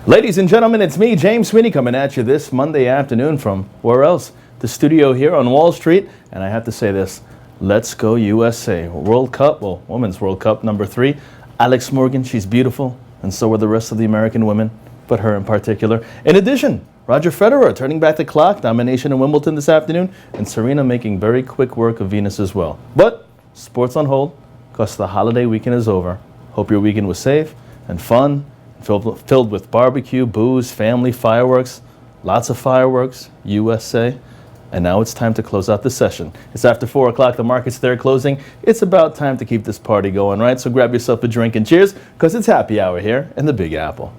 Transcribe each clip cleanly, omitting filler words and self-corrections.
Ladies and gentlemen, it's me, James Sweeney, coming at you this Monday afternoon from where else? The studio here on Wall Street. And I have to say this, let's go USA. World Cup, well, Women's World Cup number 3. Alex Morgan, she's beautiful, and so are the rest of the American women, but her in particular. In addition, Roger Federer turning back the clock, domination in Wimbledon this afternoon, and Serena making very quick work of Venus as well. But sports on hold, because the holiday weekend is over. Hope your weekend was safe and fun, filled with barbecue, booze, family, fireworks, lots of fireworks, USA. And now it's time to close out the session. It's after 4 o'clock, the market's there closing. It's about time to keep this party going, right? So grab yourself a drink and cheers, because it's happy hour here in the Big Apple.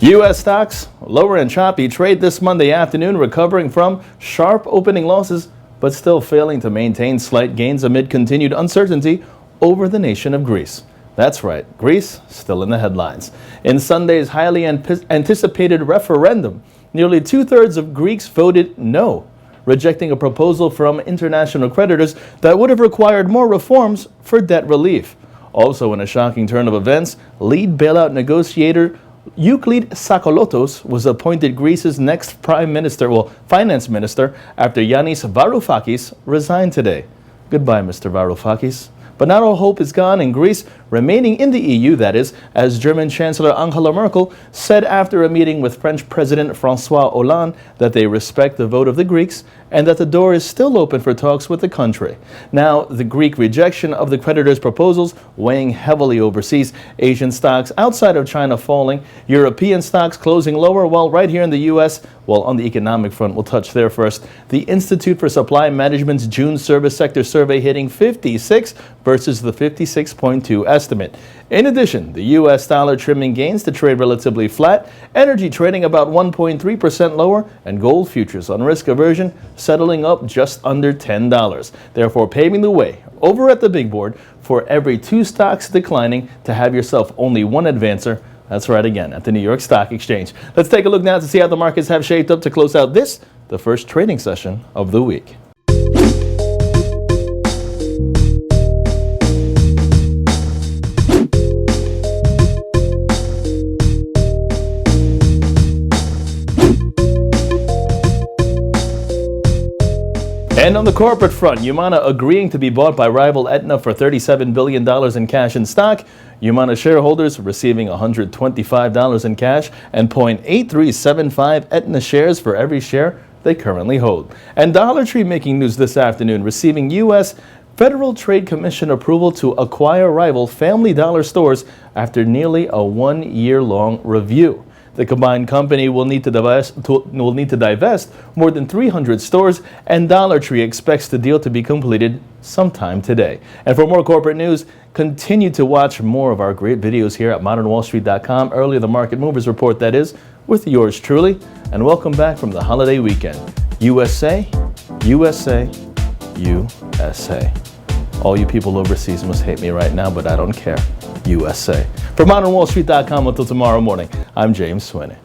U.S. stocks lower and choppy trade this Monday afternoon, recovering from sharp opening losses, but still failing to maintain slight gains amid continued uncertainty over the nation of Greece. That's right, Greece still in the headlines. In Sunday's highly anticipated referendum, nearly 2/3 of Greeks voted no, rejecting a proposal from international creditors that would have required more reforms for debt relief. Also, in a shocking turn of events, lead bailout negotiator Euclid Sakolotos was appointed Greece's next finance minister after Yanis Varoufakis resigned today. Goodbye, Mr. Varoufakis. But not all hope is gone in Greece, remaining in the EU, that is, as German Chancellor Angela Merkel said after a meeting with French President François Hollande that they respect the vote of the Greeks and that the door is still open for talks with the country. Now, the Greek rejection of the creditors' proposals weighing heavily overseas, Asian stocks outside of China falling, European stocks closing lower, while right here in the U.S., well, on the economic front, we'll touch there first. The Institute for Supply Management's June service sector survey hitting 56 versus the 56.2 estimate. In addition, the U.S. dollar trimming gains to trade relatively flat, energy trading about 1.3% lower, and gold futures on risk aversion settling up just under $10. Therefore, paving the way over at the big board for every 2 stocks declining to have yourself only one advancer. That's right again at the New York Stock Exchange. Let's take a look now to see how the markets have shaped up to close out this, the first trading session of the week. And on the corporate front, Humana agreeing to be bought by rival Aetna for $37 billion in cash and stock. Humana shareholders receiving $125 in cash and 0.8375 Aetna shares for every share they currently hold. And Dollar Tree making news this afternoon, receiving U.S. Federal Trade Commission approval to acquire rival Family Dollar stores after nearly a 1-year-long review. The combined company will need to divest more than 300 stores, and Dollar Tree expects the deal to be completed sometime today. And for more corporate news, continue to watch more of our great videos here at modernwallstreet.com. Earlier, the Market Movers Report, that is, with yours truly. And welcome back from the holiday weekend. USA, USA, USA. All you people overseas must hate me right now, but I don't care. USA. For modernwallstreet.com until tomorrow morning, I'm James Sweeney.